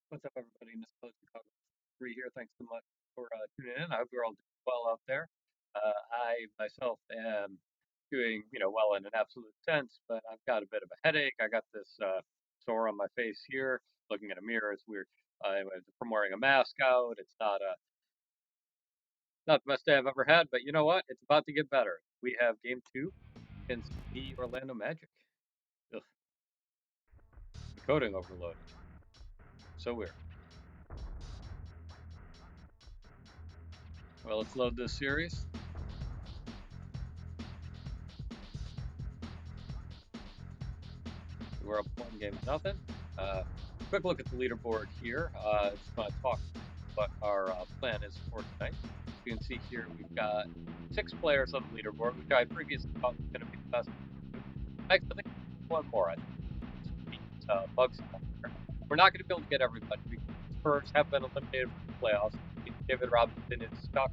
What's up, everybody? In this post, Chicago 3 here. Thanks so much for tuning in. I hope you're all doing well out there. I myself am doing, well in an absolute sense, but I've got a bit of a headache. I got this sore on my face here. Looking at a mirror, it's weird. From wearing a mask out, it's not the best day I've ever had. But you know what? It's about to get better. We have Game 2 against the Orlando Magic. Ugh, coding overloaded. So weird. Well, let's load this series. We're up 1-0. Quick look at the leaderboard here. Just want to talk what our plan is for tonight. You can see here we've got 6 players on the leaderboard, which I previously thought was going to be the best. Actually, I think one more. I think Bugs. We're not going to be able to get everybody because Spurs have been eliminated from the playoffs. David Robinson is stuck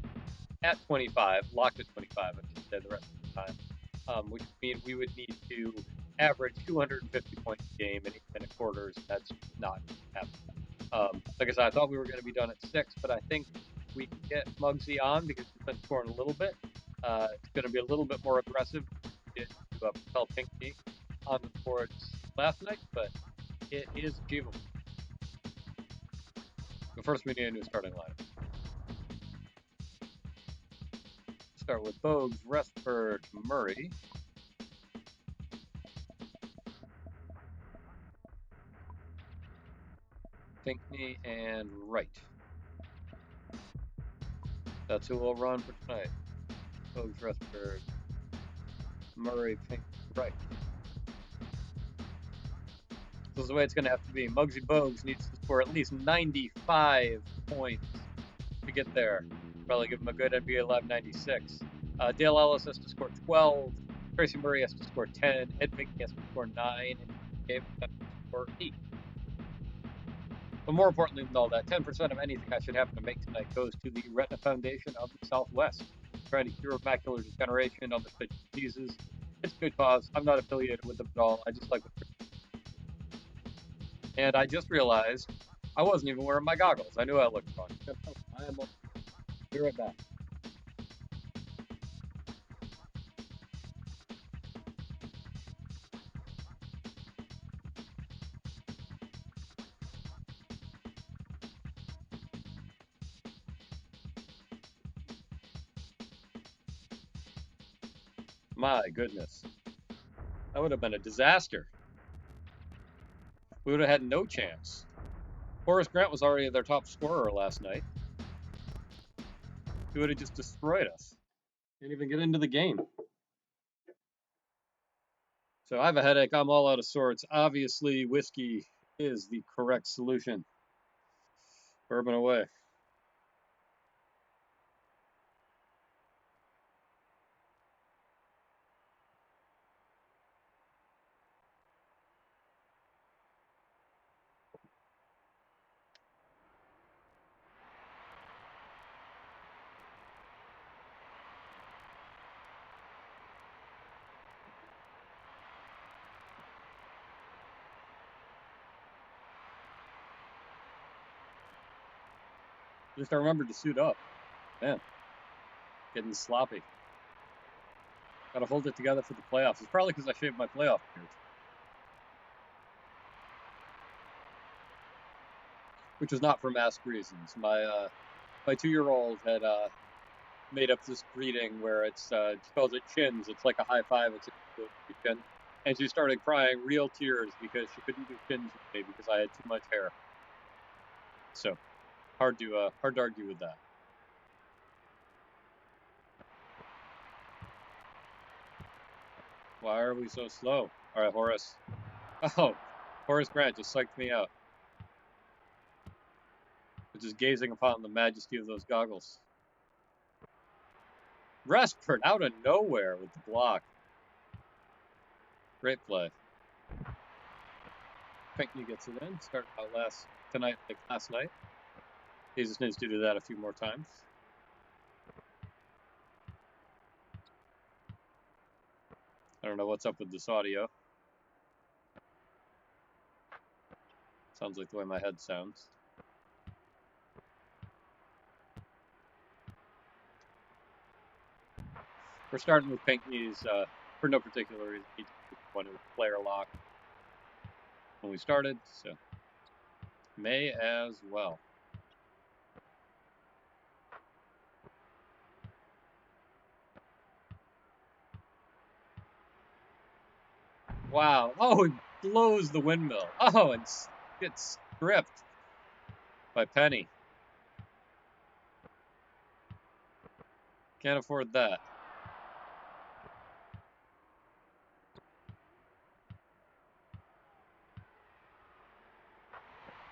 at 25, locked at 25, I should say, the rest of the time, which means we would need to average 250 points a game in a quarters. That's not happening. Like I said, I thought we were going to be done at 6, but I think we can get Muggsy on because he's been scoring a little bit. It's going to be a little bit more aggressive to propel Pinckney on the boards last night, but it is achievable. But first, we need a new starting lineup. Start with Bogues, Restford, Murray. Pinckney and Wright. That's who we'll run for tonight. Bogues, Restford, Murray, Pinckney, Wright. This is the way it's going to have to be. Muggsy Bogues needs to score at least 95 points to get there. Probably give him a good NBA Live 96. Dale Ellis has to score 12. Tracy Murray has to score 10. Ed Pinckney has to score 9. And Dave has to score 8. But more importantly than all that, 10% of anything I should happen to make tonight goes to the Retina Foundation of the Southwest, trying to cure macular degeneration, other diseases. It's a good cause. I'm not affiliated with them at all. I just like what they're doing. And I just realized I wasn't even wearing my goggles. I knew I looked fun. I am be right back. My goodness. That would have been a disaster. We would have had no chance. Horace Grant was already their top scorer last night. He would have just destroyed us. Didn't even get into the game. So I have a headache. I'm all out of sorts. Obviously, whiskey is the correct solution. Bourbon away. At least I remembered to suit up. Man, getting sloppy. Got to hold it together for the playoffs. It's probably because I shaved my playoff beard, which is not for mask reasons. My 2-year-old had made up this greeting where she calls it chins. It's like a high five. It's a chin. And she started crying real tears because she couldn't do chins with me because I had too much hair. So hard to argue with that. Why are we so slow? All right, Horace. Oh, Horace Grant just psyched me out. Just gazing upon the majesty of those goggles. Restford out of nowhere with the block. Great play. Pinckney gets it in. Started out tonight like last night. He just needs to do that a few more times. I don't know what's up with this audio. Sounds like the way my head sounds. We're starting with Pinckney's for no particular reason. He wanted a player lock when we started, so may as well. Wow. Oh, he blows the windmill. Oh, and gets stripped by Penny. Can't afford that.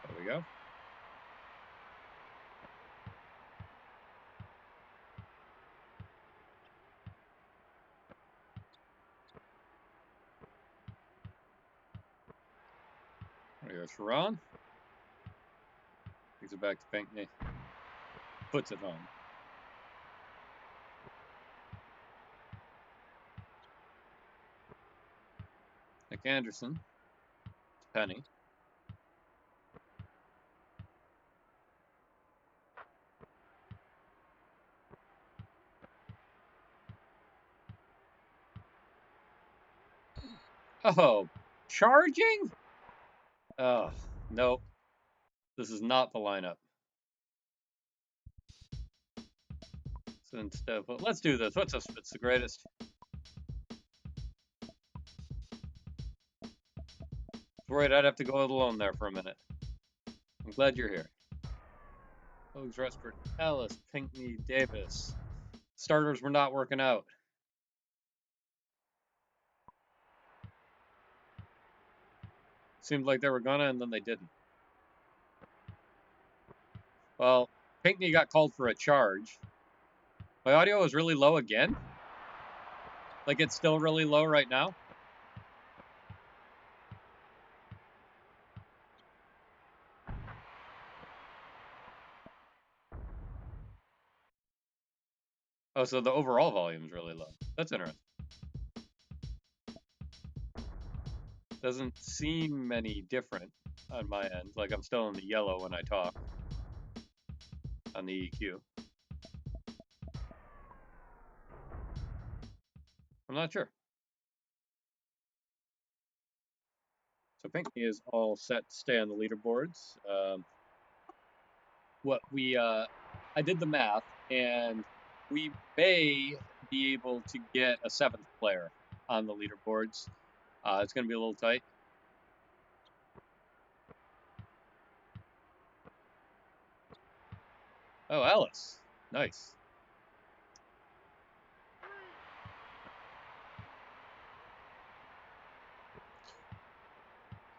There we go. There we go, Sharon. Gives it back to Pinckney. Puts it home. Nick Anderson. Penny. Oh, charging? Oh, nope. This is not the lineup. So instead, let's do this. What's us? It's the greatest. Worried I'd have to go it alone there for a minute. I'm glad you're here. Bogues, Restford, Ellis, Pinckney, Davis. Starters were not working out. Seemed like they were gonna, and then they didn't. Well, Pinckney got called for a charge. My audio is really low again? Like it's still really low right now? Oh, so the overall volume is really low. That's interesting. Doesn't seem any different on my end. Like I'm still in the yellow when I talk on the EQ. I'm not sure. So Pinckney is all set to stay on the leaderboards. I did the math, and we may be able to get a seventh player on the leaderboards. It's going to be a little tight. Oh, Ellis. Nice.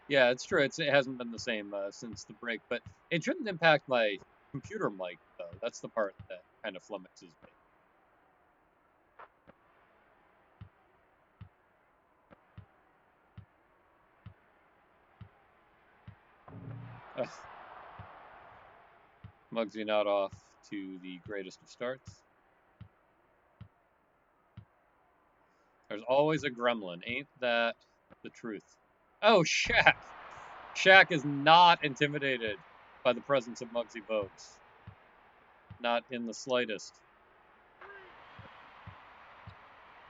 Yeah, it's true. It hasn't been the same since the break, but it shouldn't impact my computer mic, though. That's the part that kind of flummoxes me. Muggsy not off to the greatest of starts. There's always a gremlin. Ain't that the truth? Oh, Shaq. Shaq is not intimidated by the presence of Muggsy Bogues. Not in the slightest.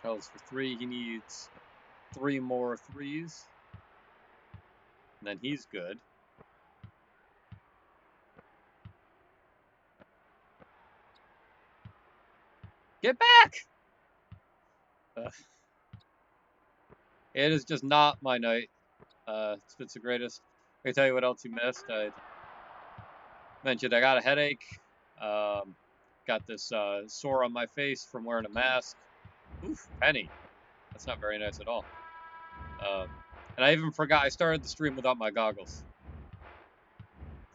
Tells for 3. He needs 3 more threes. And then he's good. Get back! It is just not my night. It's the greatest. I can tell you what else you missed. I mentioned I got a headache. Got this sore on my face from wearing a mask. Oof, Penny. That's not very nice at all. And I even forgot I started the stream without my goggles.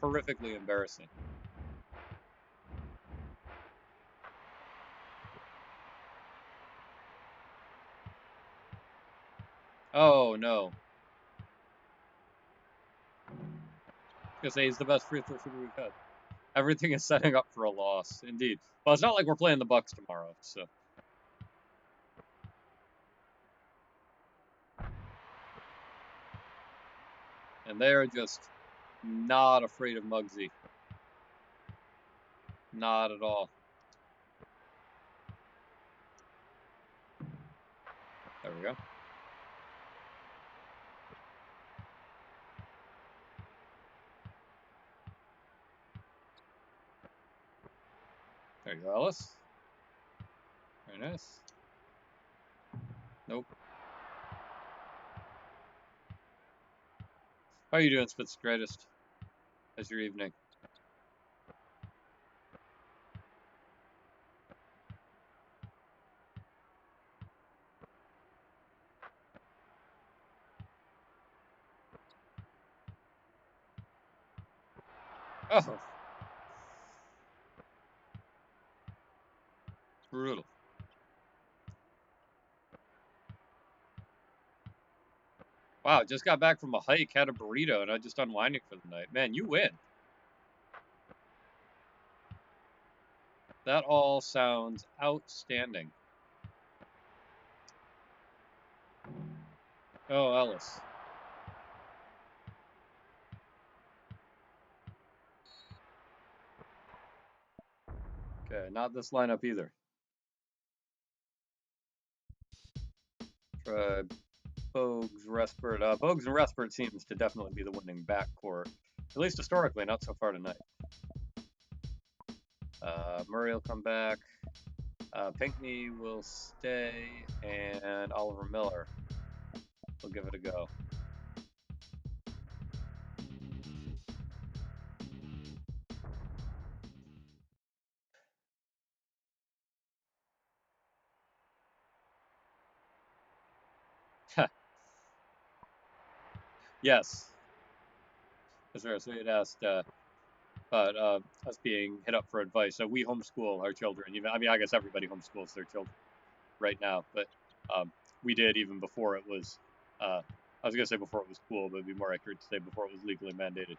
Horrifically embarrassing. Oh no. I was gonna say he's the best free throw shooter we've had. Everything is setting up for a loss, indeed. Well, it's not like we're playing the Bucks tomorrow, so. And they're just not afraid of Muggsy. Not at all. There we go. There you go, Ellis. Very nice. Nope. How are you doing, Spitz Greatest? How's your evening? Oh, brutal. Wow, just got back from a hike, had a burrito, and I'm just unwinding for the night. Man, you win. That all sounds outstanding. Oh, Ellis. Okay, not this lineup either. Try Bogues, Respert. Bogues and Respert seems to definitely be the winning backcourt, at least historically, not so far tonight. Murray will come back. Pinckney will stay, and Oliver Miller will give it a go. Yes, as far as we had asked about us being hit up for advice. So we homeschool our children. Even I mean, I guess everybody homeschools their children right now, but um, we did even before it was. I was gonna say before it was cool, but it'd be more accurate to say before it was legally mandated.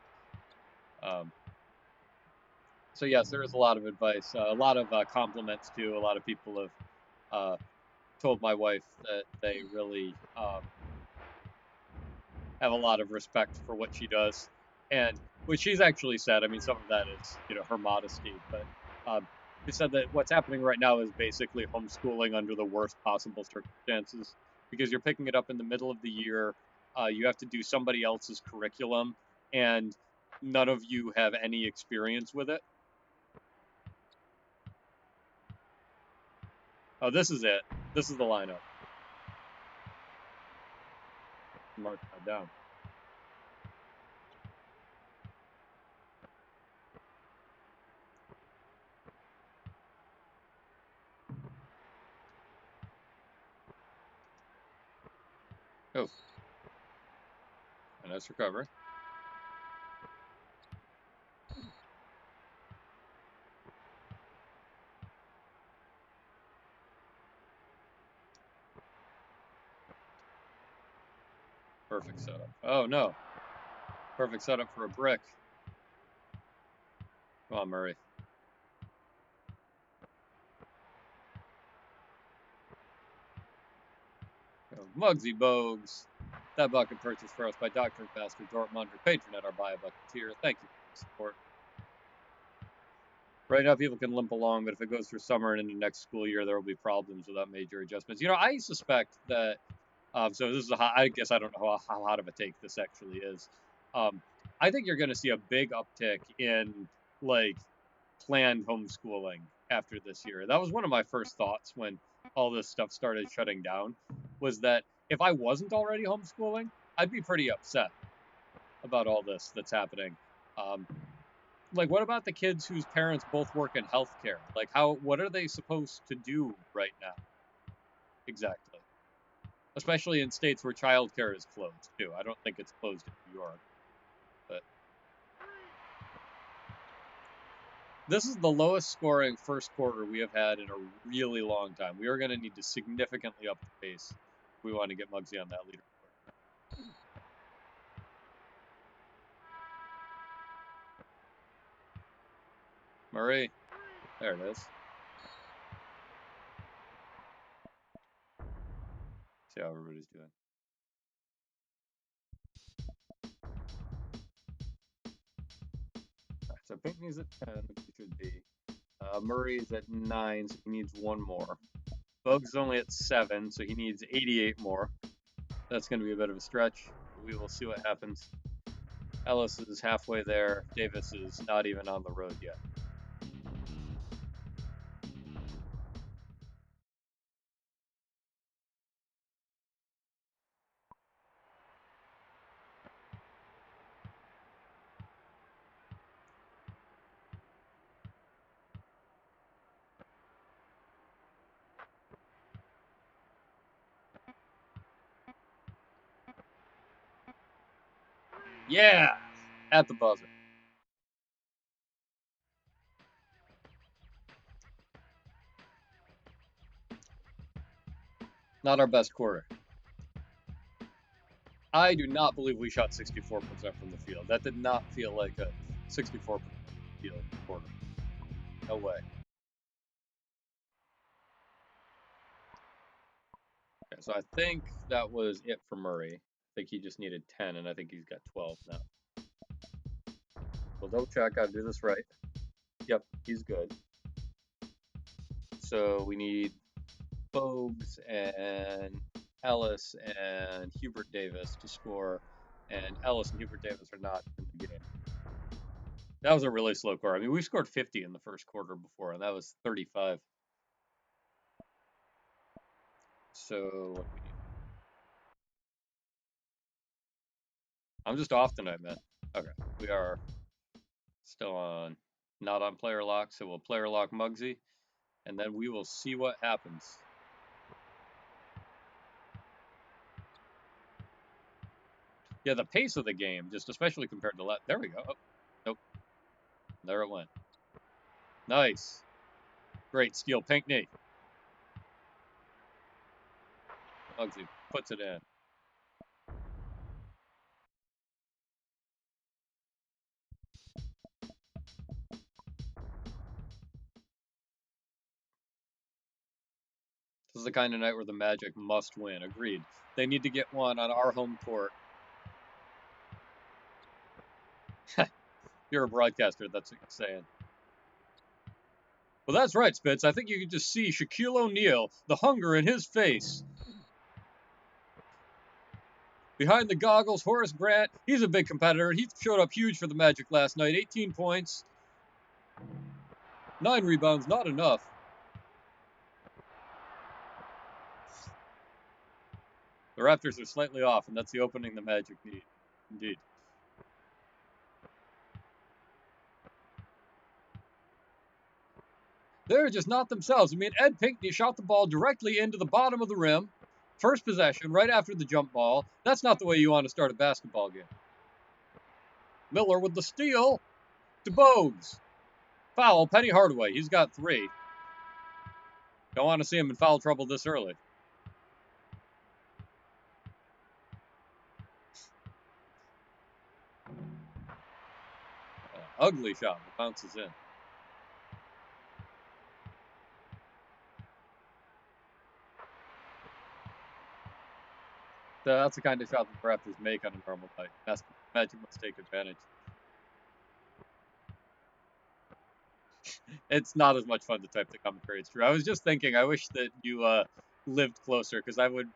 Um, so yes, there is a lot of advice, a lot of compliments too. A lot of people have uh, told my wife that they really have a lot of respect for what she does, and what she's actually said. I mean, some of that is her modesty, but she said that what's happening right now is basically homeschooling under the worst possible circumstances because you're picking it up in the middle of the year. You have to do somebody else's curriculum, and none of you have any experience with it. Oh, this is it. This is the lineup. Mark that down. Oh, a nice recovery. Perfect setup. Oh no. Perfect setup for a brick. Come on, Murray. Muggsy Bogues. That bucket purchased for us by Dr. and Pastor Dortmunder, patron at our Buy a Bucket tier. Thank you for the support. Right now, people can limp along, but if it goes through summer and into next school year, there will be problems without major adjustments. I suspect that. So this is I guess I don't know how hot of a take this actually is. Um, I think you're going to see a big uptick in like planned homeschooling after this year. That was one of my first thoughts when all this stuff started shutting down, was that if I wasn't already homeschooling, I'd be pretty upset about all this that's happening. Um, like, what about the kids whose parents both work in healthcare? Like, what are they supposed to do right now? Exactly. Especially in states where childcare is closed, too. I don't think it's closed in New York, but this is the lowest scoring first quarter we have had in a really long time. We are going to need to significantly up the pace if we want to get Muggsy on that leaderboard. Murray, there it is. See how everybody's doing. All right, so Pinckney's at 10, which he should be. Murray's at 9, so he needs one more. Bogues is only at 7, so he needs 88 more. That's going to be a bit of a stretch. We will see what happens. Ellis is halfway there. Davis is not even on the road yet. Yeah, at the buzzer. Not our best quarter. I do not believe we shot 64% from the field. That did not feel like a 64% field quarter. No way. Okay, so I think that was it for Murray. I think he just needed 10, and I think he's got 12 now. We'll double check. Gotta do this right. Yep, he's good. So we need Bogues and Ellis and Hubert Davis to score, and Ellis and Hubert Davis are not in the game. That was a really slow quarter. I mean, we scored 50 in the first quarter before, and that was 35. So what do we need? I'm just off tonight, man. Okay, we are still on, not on player lock, so we'll player lock Muggsy, and then we will see what happens. Yeah, the pace of the game, just especially compared to there we go. Oh, nope, there it went. Nice, great steal, Pinkney. Muggsy puts it in. This is the kind of night where the Magic must win. Agreed. They need to get one on our home court. You're a broadcaster, that's what you're saying. Well, that's right, Spitz. I think you can just see Shaquille O'Neal, the hunger in his face. Behind the goggles, Horace Grant. He's a big competitor. He showed up huge for the Magic last night. 18 points, 9 rebounds, not enough. The Raptors are slightly off, and that's the opening the Magic need. Indeed. They're just not themselves. I mean, Ed Pinkney shot the ball directly into the bottom of the rim. First possession, right after the jump ball. That's not the way you want to start a basketball game. Miller with the steal to Bogues. Foul, Penny Hardaway. He's got 3. Don't want to see him in foul trouble this early. Ugly shot, but bounces in. That's the kind of shot that the Raptors make on a normal night. Magic must take advantage. It's not as much fun to type the commentary. It's true. I was just thinking, I wish that you lived closer, because I would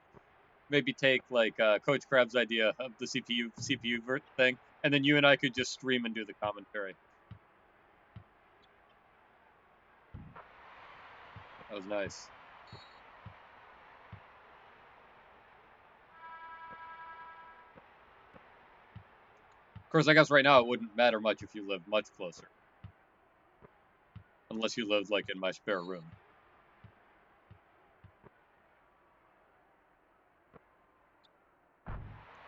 maybe take like Coach Crab's idea of the CPU thing, and then you and I could just stream and do the commentary. That was nice. Of course, I guess right now it wouldn't matter much if you lived much closer. Unless you lived like in my spare room.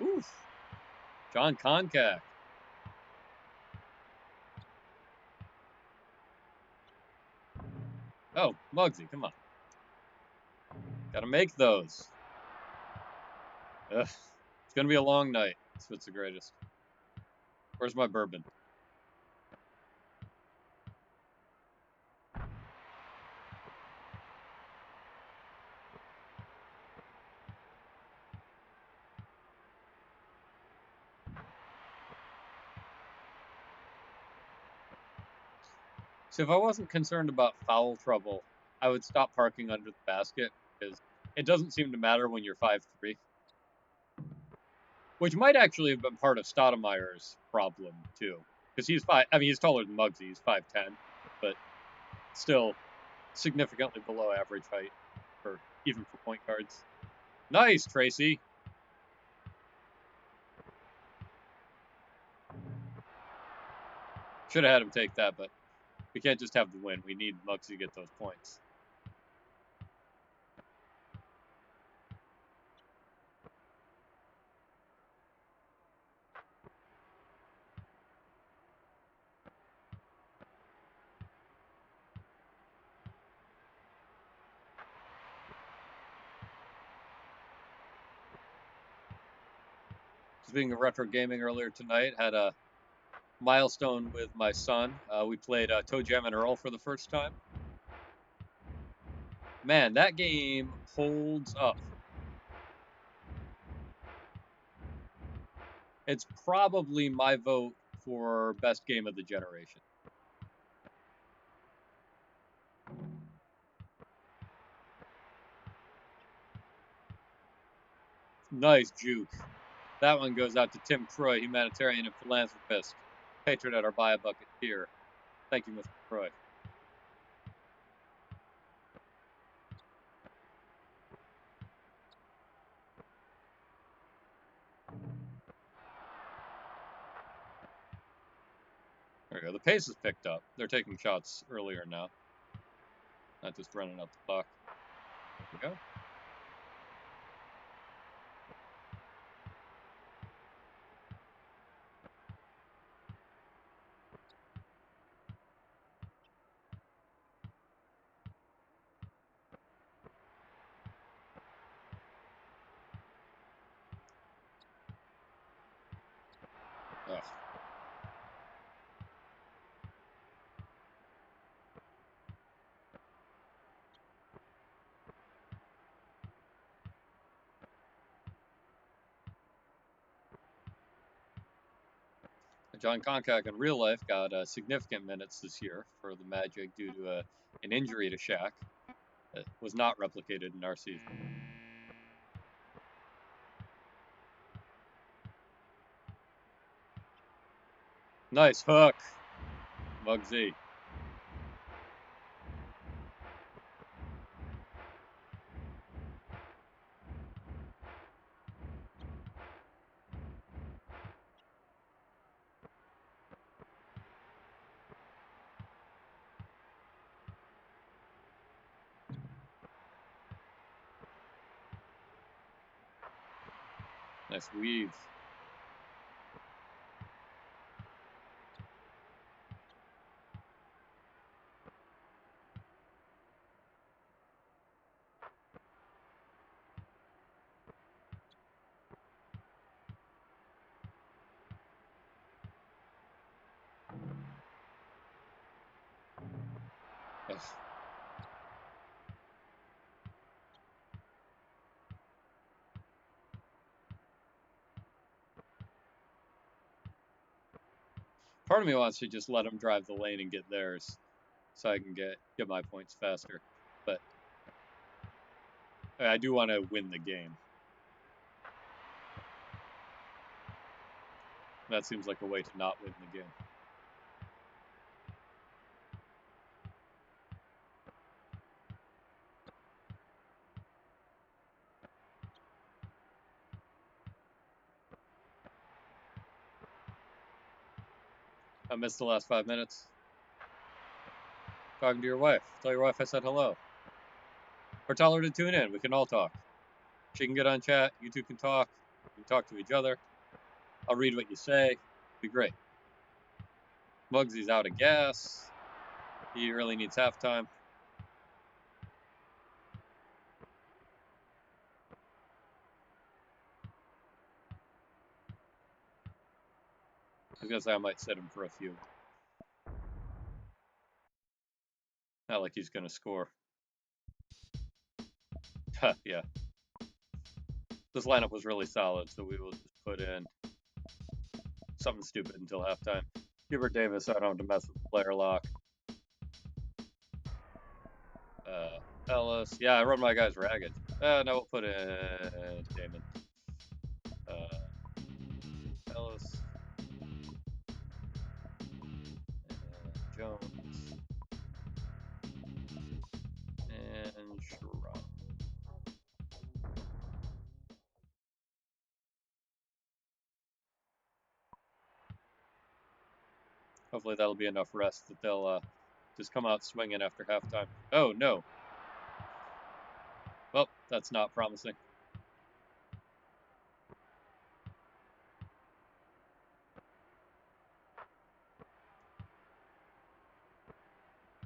Oof. John Koncak. Oh, Muggsy, come on. Gotta make those. Ugh. It's gonna be a long night. That's what's the greatest. Where's my bourbon? So if I wasn't concerned about foul trouble, I would stop parking under the basket because it doesn't seem to matter when you're 5'3", which might actually have been part of Stoudemire's problem too, because he's five. I mean, he's taller than Muggsy. He's 5'10", but still significantly below average height for even for point guards. Nice, Tracy. Should have had him take that, but we can't just have the win. We need Muggsy to get those points. Speaking of retro gaming, earlier tonight had a milestone with my son. We played Toe Jam and Earl for the first time. Man, that game holds up. It's probably my vote for best game of the generation. Nice juke. That one goes out to Tim Croy, humanitarian and philanthropist, patron at our Buy a Bucket tier. Thank you, Mr. Croy. There we go. The pace is picked up. They're taking shots earlier now. Not just running up the clock. There we go. Ugh. John Koncak in real life got significant minutes this year for the Magic due to an injury to Shaq that was not replicated in our season. Nice hook, Muggsy. Nice weave. Ugh. Part of me wants to just let him drive the lane and get theirs, so I can get my points faster. But I do want to win the game. That seems like a way to not win the game. I missed the last 5 minutes. Talking to your wife. Tell your wife I said hello. Or tell her to tune in. We can all talk. She can get on chat. You two can talk. We can talk to each other. I'll read what you say. It'll be great. Muggsy's out of gas. He really needs halftime. I was gonna say I might set him for a few. Not like he's gonna score. Yeah. This lineup was really solid, so we will just put in something stupid until halftime. Hubert Davis, I don't have to mess with the player lock. Ellis. Yeah, I run my guys ragged. No, we'll put in Damon. Ellis. And Jones. And Sherrod. Hopefully that'll be enough rest that they'll just come out swinging after halftime. Oh, no. Well, that's not promising.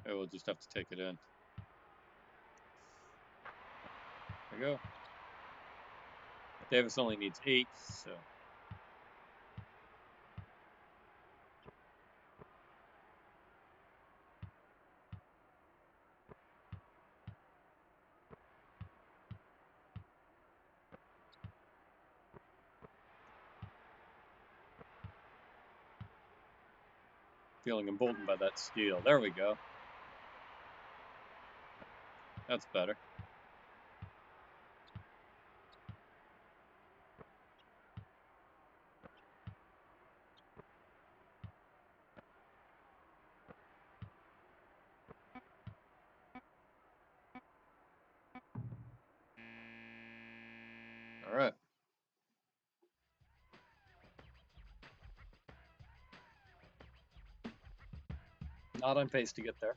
Oh, we'll just have to take it in. There we go. Davis only needs 8, so... Feeling emboldened by that steal. There we go. That's better. All right. Not on pace to get there.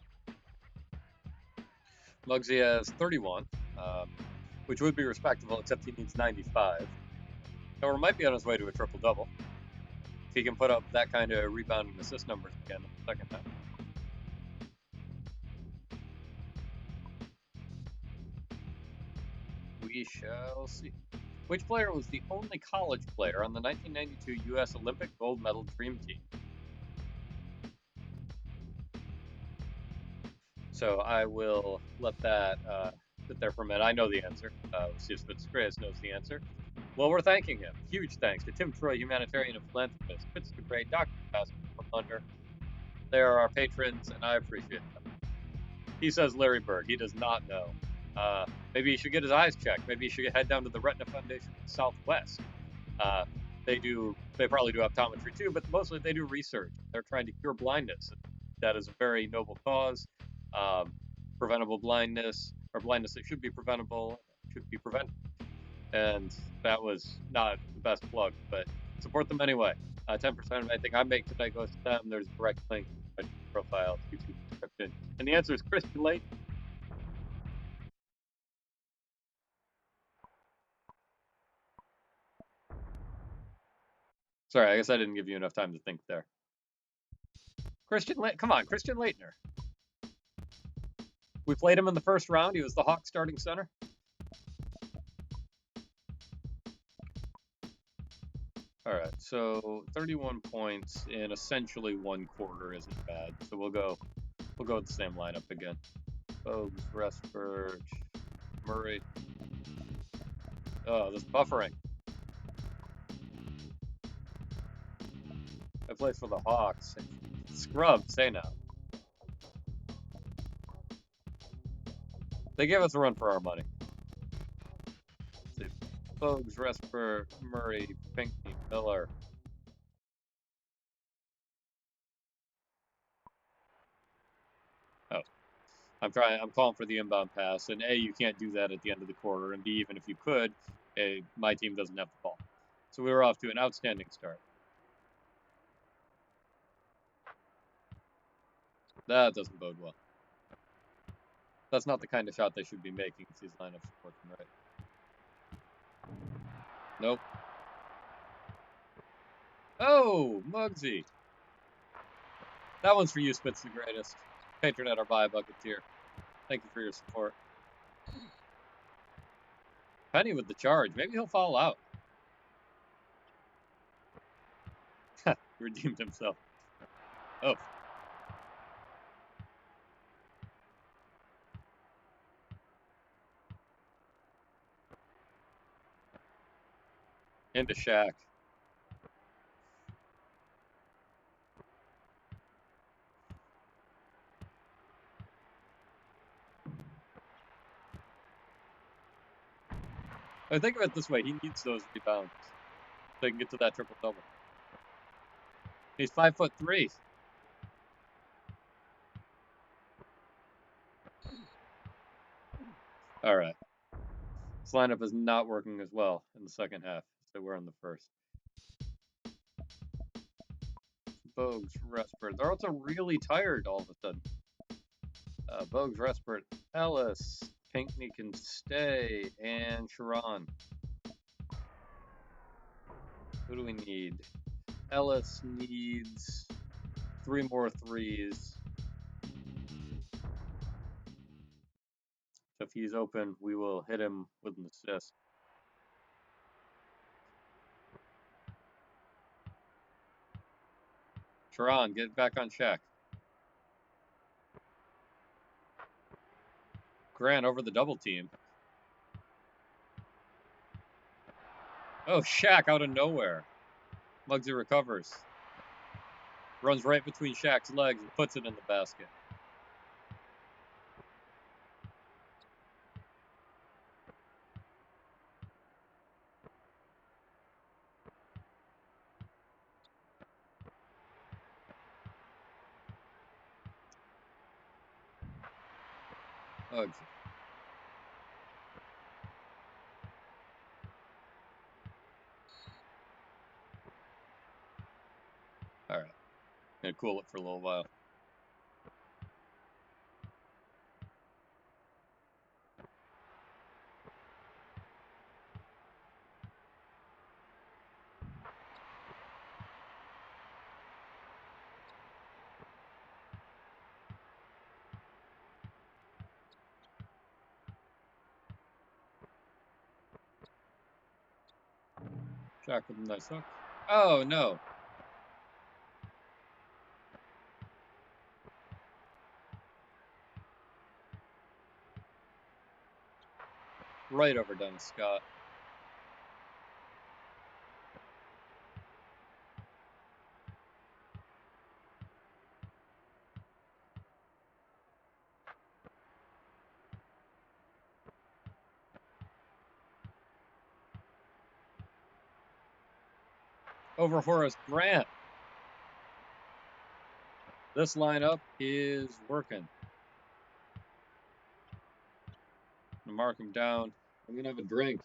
Muggsy has 31, which would be respectable, except he needs 95. Or might be on his way to a triple-double. If he can put up that kind of rebound and assist numbers again in the second half. We shall see. Which player was the only college player on the 1992 U.S. Olympic gold medal dream team? So I will let that sit there for a minute. I know the answer. We'll see if Fitzgrace knows the answer. Well, we're thanking him. Huge thanks to Tim Troy, humanitarian and philanthropist, Fitz the Great, Dr. Pascal from Thunder. They are our patrons, and I appreciate them. He says Larry Bird. He does not know. Maybe he should get his eyes checked. Maybe he should head down to the Retina Foundation in the Southwest. They probably do optometry too, but mostly they do research. They're trying to cure blindness. That is a very noble cause. Preventable blindness, or blindness that should be preventable, should be prevented. And that was not the best plug, but support them anyway. 10% of anything I make tonight goes to them. There's a direct link to my profile, YouTube description. And the answer is Christian Layton. Sorry, I guess I didn't give you enough time to think there. Come on, Christian Leitner. We played him in the first round. He was the Hawks starting center. All right, so 31 points in essentially one quarter isn't bad. So we'll go with the same lineup again. Bogues, Restberg, Murray. Oh, this buffering. I play for the Hawks. Scrub, say now. They gave us a run for our money. Let's see. Bogues, Restberg, Murray, Pinckney, Miller. Oh, I'm calling for the inbound pass, and A, you can't do that at the end of the quarter, and B, even if you could, my team doesn't have the ball. So we were off to an outstanding start. That doesn't bode well. That's not the kind of shot they should be making if these lineups are working right. Nope. Oh, Muggsy. That one's for you, Spitz the Greatest. Patron at our buy bucket tier. Thank you for your support. Penny with the charge. Maybe he'll fall out. Redeemed himself. Oh. Into Shaq. I think of it this way: he needs those rebounds so he can get to that triple double. He's 5'3". All right, this lineup is not working as well in the second half as they were in the first. Bogues, Respert. They're also really tired all of a sudden. Bogues, Respert, Ellis, Pinkney can stay, and Sharon. Who do we need? Ellis needs 3 more threes. So if he's open, we will hit him with an assist. Sharon, get back on Shaq. Grant over the double team. Oh, Shaq out of nowhere. Muggsy recovers. Runs right between Shaq's legs and puts it in the basket. Muggsy. All right. Gonna cool it for a little while. Shaq with a nice hook. Oh, no. Right over Dennis Scott. Over Horace Grant. This lineup is working. I'm gonna mark him down. I'm gonna have a drink.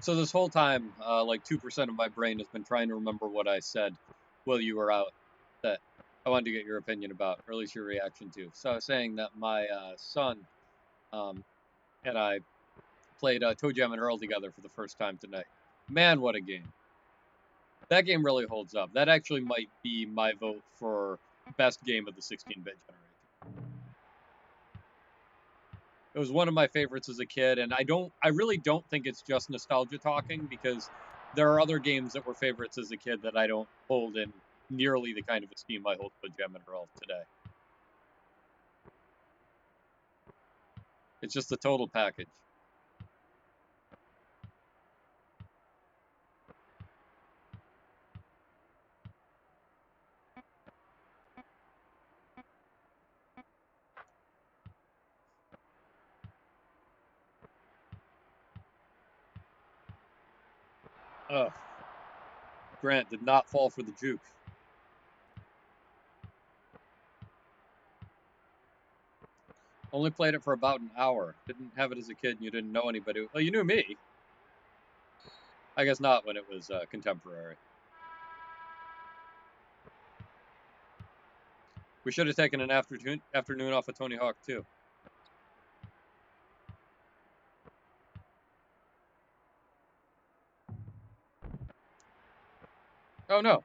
So this whole time, like 2% of my brain has been trying to remember what I said while you were out that I wanted to get your opinion about, or at least your reaction to. So I was saying that my son um, and I played Toe Jam and Earl together for the first time tonight. Man, what a game. That game really holds up. That actually might be my vote for best game of the 16-bit generation. It was one of my favorites as a kid, and I really don't think it's just nostalgia talking, because there are other games that were favorites as a kid that I don't hold in nearly the kind of esteem I hold for Gem and Earl today. It's just the total package. Ugh. Grant did not fall for the juke. Only played it for about an hour. Didn't have it as a kid, and you didn't know anybody. Well, you knew me. I guess not when it was contemporary. We should have taken an afternoon off of Tony Hawk too. Oh no.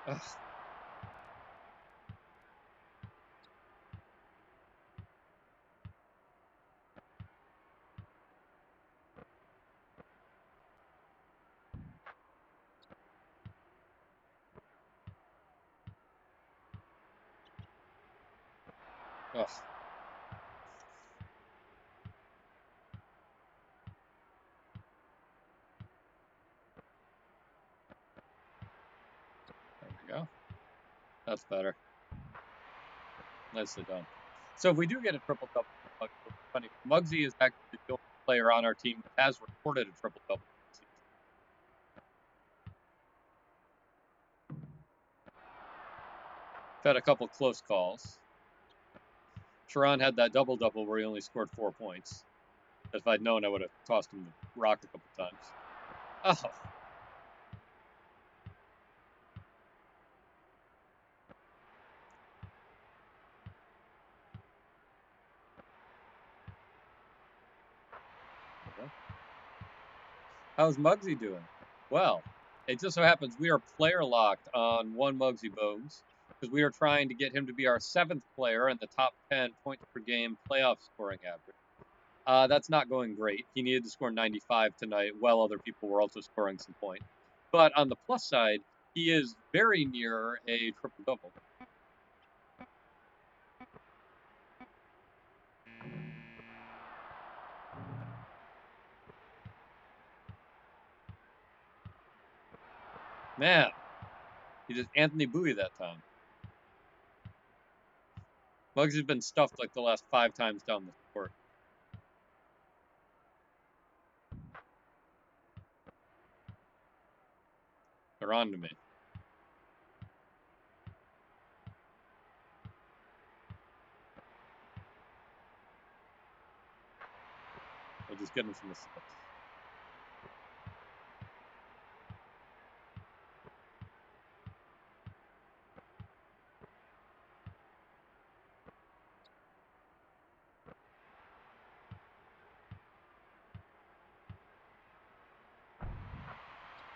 Ugh. Ugh, there we go. That's better. Nicely done. So if we do get a triple double, funny, Muggsy is actually the only player on our team that has recorded a triple double. Had a couple close calls. Sharon had that double double where he only scored 4 points. If I'd known, I would have tossed him the rock a couple times. Oh, okay. How's Muggsy doing? Well, it just so happens we are player locked on one Muggsy Bogues because we are trying to get him to be our seventh player in the top 10 points per game playoff scoring average. That's not going great. He needed to score 95 tonight, while other people were also scoring some points. But on the plus side, he is very near a triple double. Man, he just Anthony Bowie that time. Muggs has been stuffed like the last 5 times down the court. They're on to me. I'll just get him from the six.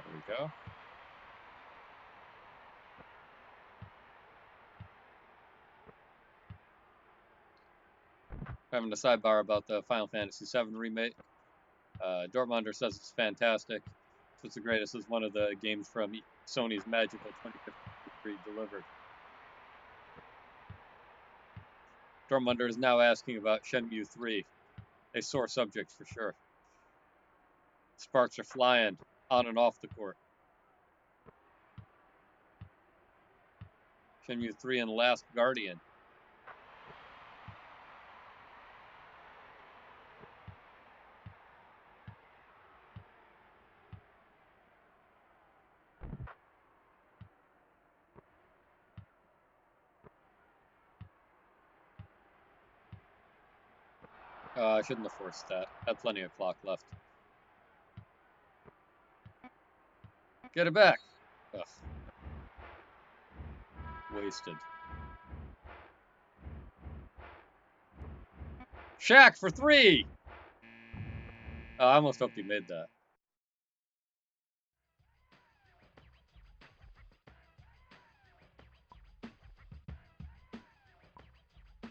There we go. Having a sidebar about the Final Fantasy VII remake. Dortmunder says it's fantastic. It's the greatest as one of the games from Sony's magical 2053 delivered. Dortmunder is now asking about Shenmue 3. A sore subject for sure. Sparks are flying on and off the court. Shenmue 3 and Last Guardian. I shouldn't have forced that. Had plenty of clock left. Get it back. Ugh. Wasted. Shaq for three! I almost hoped he made that.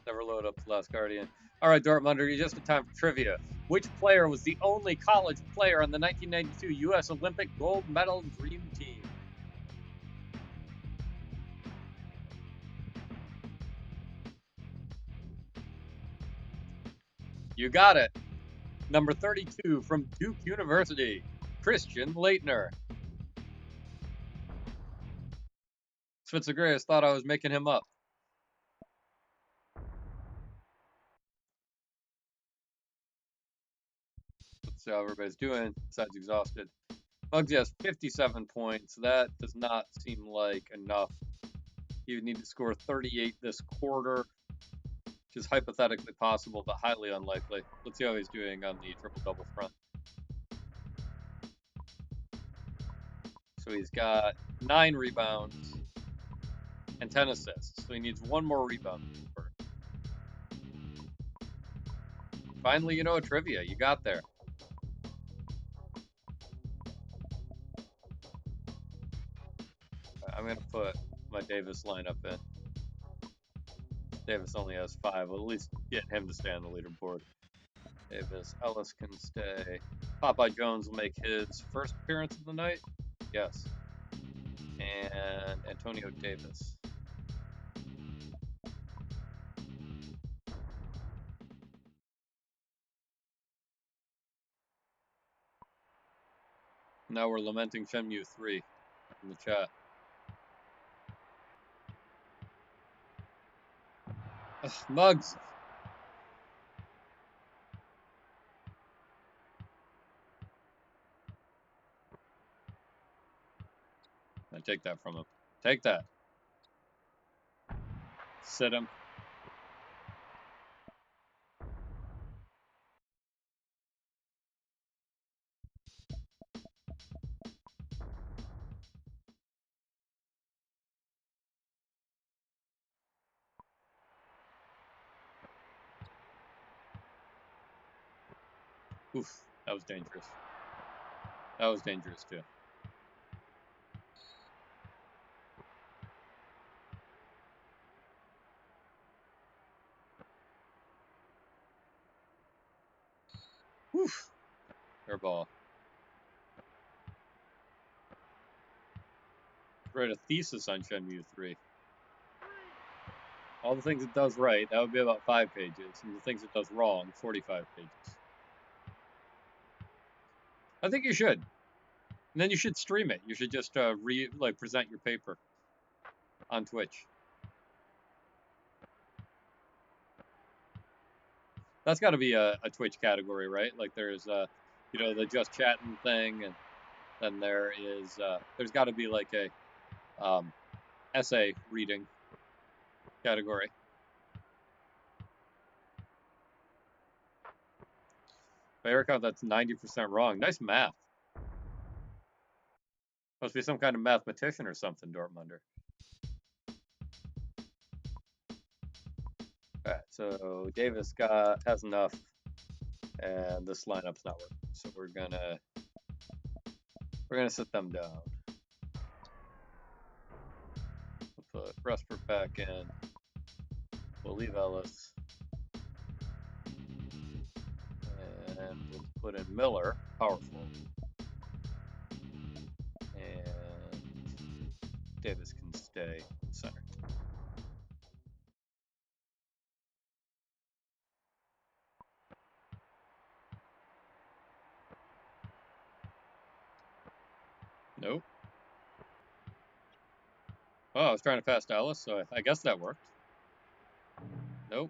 Never load up the Last Guardian. All right, Dortmunder, you just in time for trivia. Which player was the only college player on the 1992 U.S. Olympic gold medal Dream Team? You got it. Number 32 from Duke University, Christian Leitner. Spitzagreus thought I was making him up. Let's see how everybody's doing, besides exhausted. Muggsy has 57 points. That does not seem like enough. He would need to score 38 this quarter, which is hypothetically possible, but highly unlikely. Let's see how he's doing on the triple-double front. So he's got 9 rebounds and 10 assists. So he needs one more rebound. Finally, you know a trivia. You got there. I'm going to put my Davis lineup in. Davis only has 5. We'll at least get him to stay on the leaderboard. Davis, Ellis can stay. Popeye Jones will make his first appearance of the night. Yes. And Antonio Davis. Now we're lamenting Shenmue 3 in the chat. Ugh, Muggs! I take that from him. Take that. Sit him. Oof, that was dangerous. That was dangerous too. Oof. Air ball. Write a thesis on Shenmue 3. All the things it does right, that would be about 5 pages. And the things it does wrong, 45 pages. I think you should. And then you should stream it. You should just present your paper on Twitch. That's got to be a Twitch category, right? Like there's you know, the just chatting thing, and then there is there's got to be like a essay reading category. By your count, that's 90% wrong. Nice math. Must be some kind of mathematician or something, Dortmunder. All right, so Davis has enough, and this lineup's not working. So we're gonna sit them down. We'll put Rustford back in. We'll leave Ellis, and we'll put in Miller, powerful, and Davis can stay in center. Nope. Oh, I was trying to pass to Ellis, so I guess that worked. Nope.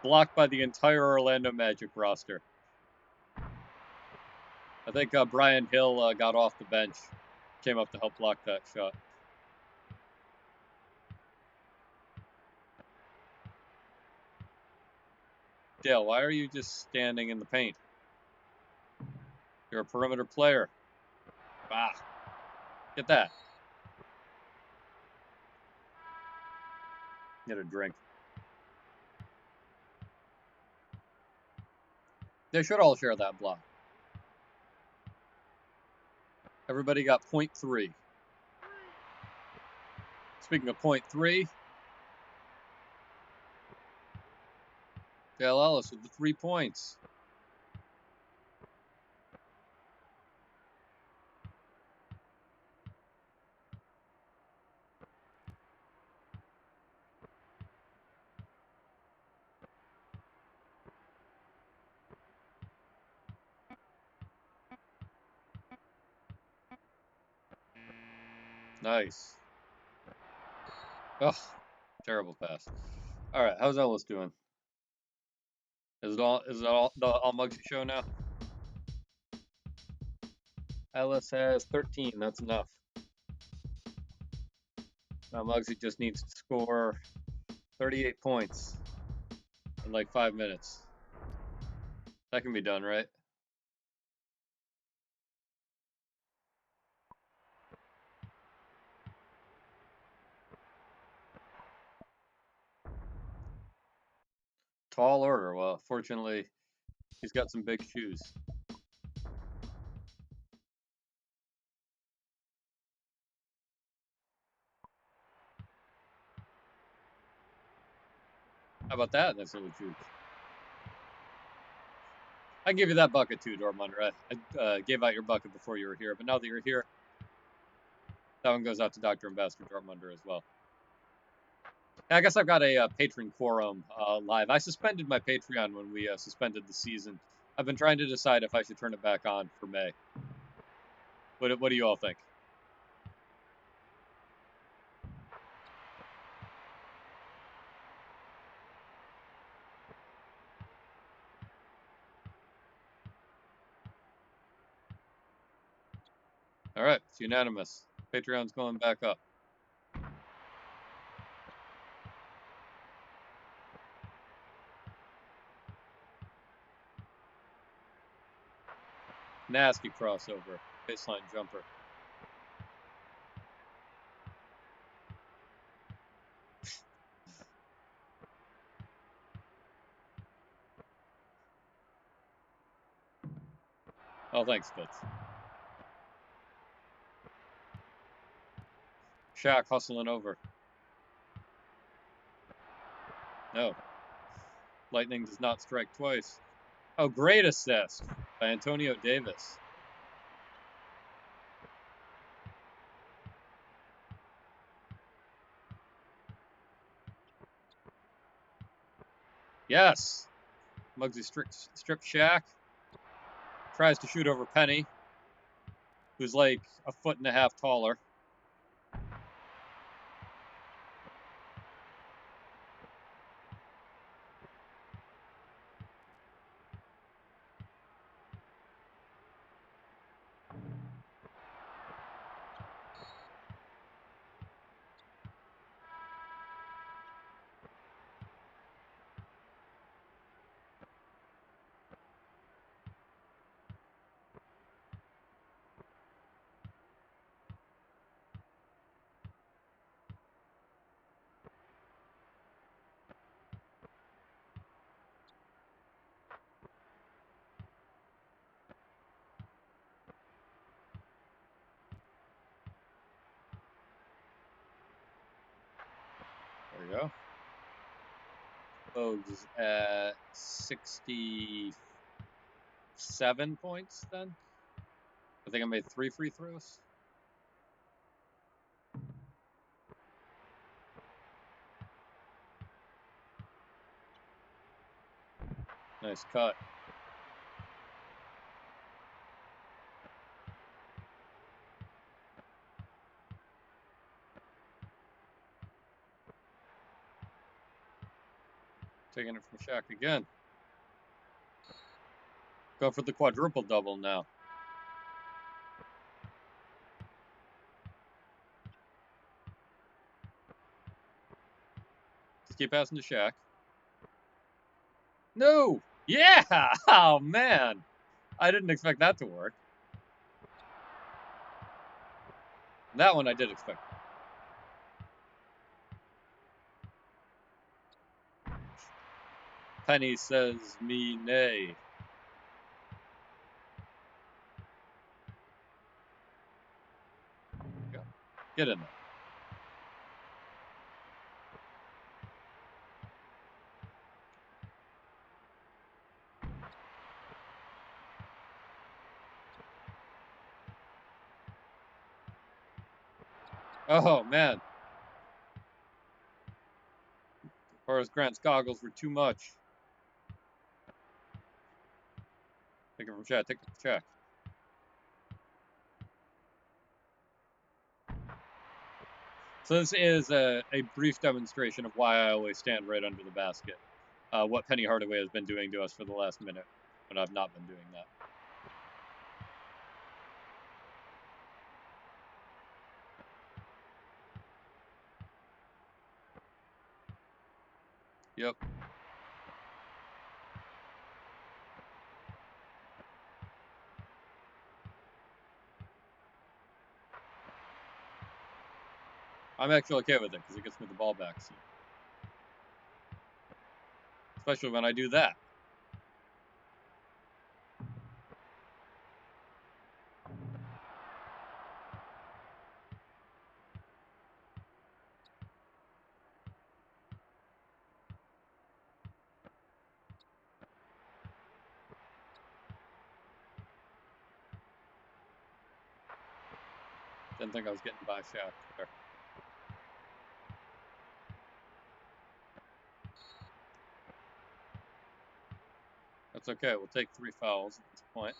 Blocked by the entire Orlando Magic roster. I think Brian Hill got off the bench, came up to help block that shot. Dale, why are you just standing in the paint? You're a perimeter player. Bah. Get that. Get a drink. They should all share that block. Everybody got 0.3. Speaking of 0.3, Dale Ellis with the 3 points. Nice. Ugh, terrible pass. All right, how's Ellis doing? Is it all the all Muggsy show now? Ellis has 13. That's enough. Now Muggsy just needs to score 38 points in like 5 minutes. That can be done, right? Tall order. Well, fortunately, he's got some big shoes. How about that? That's really huge. I give you that bucket too, Dortmunder. I gave out your bucket before you were here, but now that you're here, that one goes out to Dr. Ambassador Dortmunder as well. I guess I've got a patron quorum live. I suspended my Patreon when we suspended the season. I've been trying to decide if I should turn it back on for May. What do you all think? All right, it's unanimous. Patreon's going back up. Nasty crossover. Baseline jumper. Oh, thanks, Fitz. Shaq hustling over. No. Lightning does not strike twice. Oh, great assist by Antonio Davis. Yes. Muggsy strip Shaq. Tries to shoot over Penny, who's like a foot and a half taller. There we go. Bogues at 67 points then. I think I made 3 free throws. Nice cut. Taking it from Shaq again. Go for the quadruple double now. Just keep passing to Shaq. No! Yeah! Oh, man. I didn't expect that to work. That one I did expect. Penny says me nay. Go. Get in there. Oh, man. Horace Grant's goggles were too much. Take it from Shaq. Take it from Shaq. So this is a brief demonstration of why I always stand right under the basket. What Penny Hardaway has been doing to us for the last minute when I've not been doing that. Yep. I'm actually okay with it because it gets me the ball back. So. Especially when I do that. Didn't think I was getting by Shaq there. That's okay. We'll take 3 fouls at this point.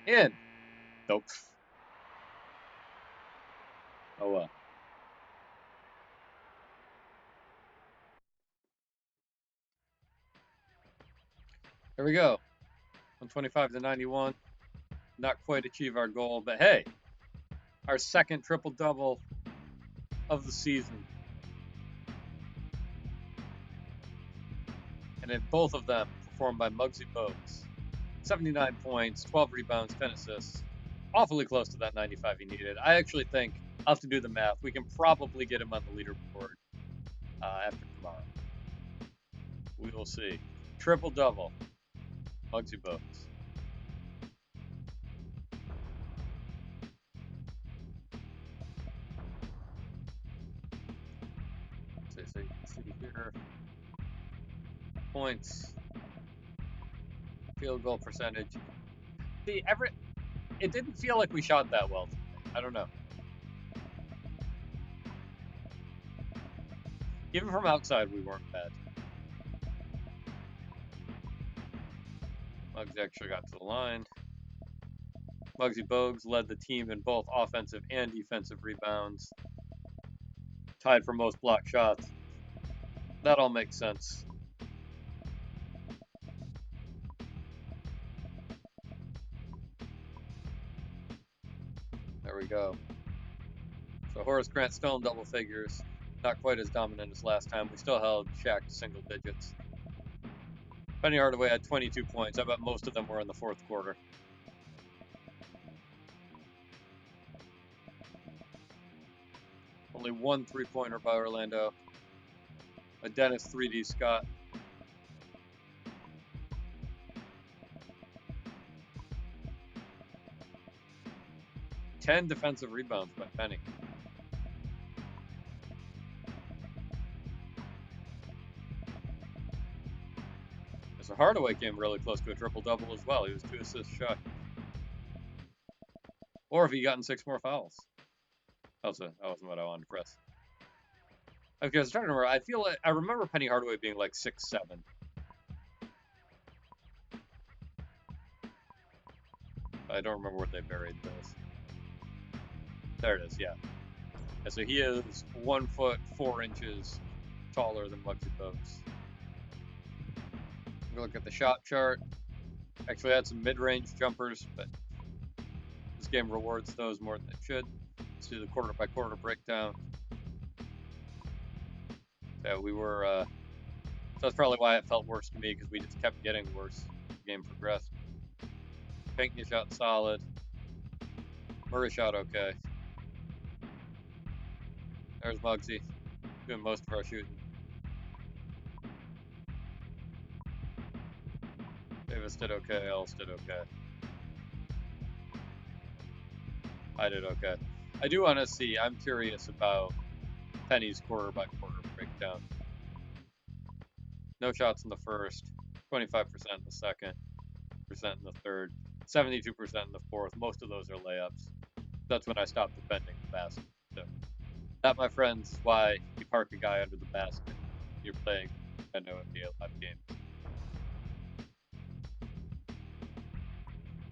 In. Nope. Oh well. Here we go. 125 to 91. Not quite achieve our goal, but hey, our second triple double of the season. And in both of them performed by Muggsy Bogues. 79 points, 12 rebounds, 10 assists. Awfully close to that 95 he needed. I actually think, I'll have to do the math, we can probably get him on the leaderboard after tomorrow. We will see. Triple double. Muggsy Bogues. So you can see here, points, field goal percentage. See, it didn't feel like we shot that well today. I don't know. Even from outside, we weren't bad. Muggsy actually got to the line. Muggsy Bogues led the team in both offensive and defensive rebounds. Tied for most block shots. That all makes sense. There we go. So Horace Grant still in double figures. Not quite as dominant as last time. We still held Shaq to single digits. Penny Hardaway had 22 points. I bet most of them were in the fourth quarter. Only one three-pointer by Orlando. A Dennis 3D Scott. 10 defensive rebounds by Penny. So Hardaway came really close to a triple-double as well. He was 2 assists shy. Or if he gotten 6 more fouls. That wasn't what I wanted to press. Okay, I was trying to remember. I remember Penny Hardaway being like 6'7". I don't remember where they buried this. There it is, yeah. So he is 1 foot 4 inches taller than Muggsy Bogues. Look at the shot chart. Actually had some mid-range jumpers, but this game rewards those more than it should. Let's do the quarter-by-quarter breakdown. So we were, so that's probably why it felt worse to me, because we just kept getting worse as the game progressed. Pinckney shot solid. Murray shot okay. There's Muggsy, doing most of our shooting. Davis did okay, Ellis did okay. I did okay. I do want to see, I'm curious about Penny's quarter-by-quarter breakdown. No shots in the first, 25% in the second, percent in the third, 72% in the fourth. Most of those are layups. That's when I stopped defending the basket. So that, my friends, is why you park a guy under the basket. You're playing Nintendo NBA Live games.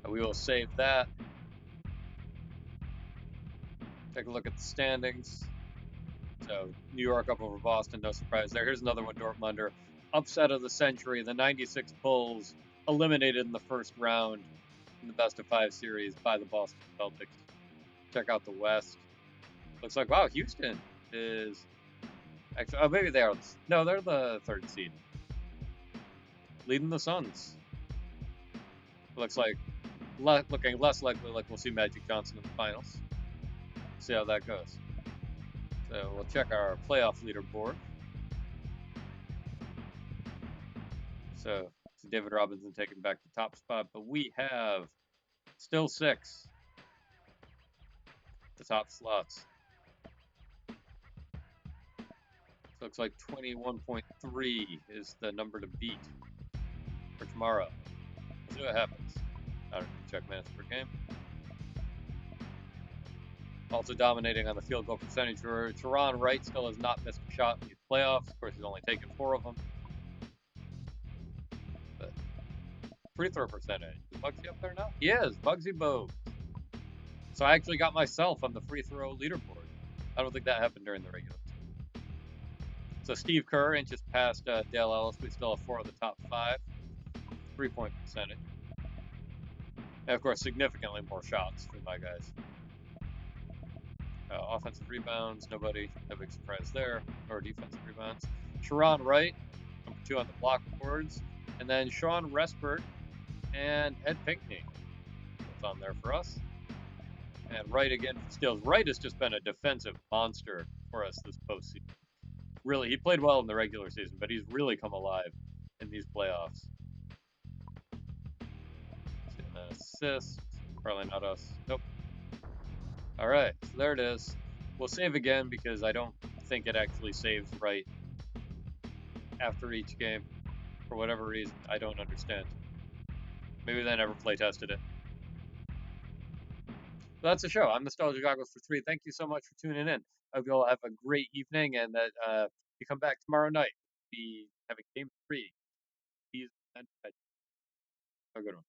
And we will save that. Take a look at the standings. So New York up over Boston, no surprise there. Here's another one, Dortmunder. Upset of the century, the 96 Bulls eliminated in the first round in the best-of-5 series by the Boston Celtics. Check out the West. Looks like, wow, Houston is actually, oh, maybe they are. No, they're the 3rd seed. Leading the Suns. Looks like, looking less likely like we'll see Magic Johnson in the finals. See how that goes. So we'll check our playoff leaderboard. So David Robinson taking back the top spot, but we have still 6 the top slots. So looks like 21.3 is the number to beat for tomorrow. Let's see what happens. I don't need to check minutes per game. Also dominating on the field goal percentage. Teron Wright still has not missed a shot in these playoffs. Of course, he's only taken 4 of them. But free throw percentage. Is Muggsy up there now? He is. Muggsy Bogues. So I actually got myself on the free throw leaderboard. I don't think that happened during the regular season. So Steve Kerr inches past Dale Ellis. We still have 4 of the top 5. 3-point percentage. And of course, significantly more shots for my guys. Offensive rebounds, nobody, no big surprise there. Or defensive rebounds. Sharon Wright, number 2 on the block boards. And then Sean Respert and Ed Pinckney. That's on there for us. And Wright again for steals. Wright has just been a defensive monster for us this postseason. Really, he played well in the regular season, but he's really come alive in these playoffs. Assist. Probably not us. Nope. All right, so there it is. We'll save again because I don't think it actually saves right after each game. For whatever reason, I don't understand. Maybe they never play tested it. So that's the show. I'm Nostalgia Goggles for 3. Thank you so much for tuning in. I hope you all have a great evening and that you come back tomorrow night. Be having game 3. Have a good one.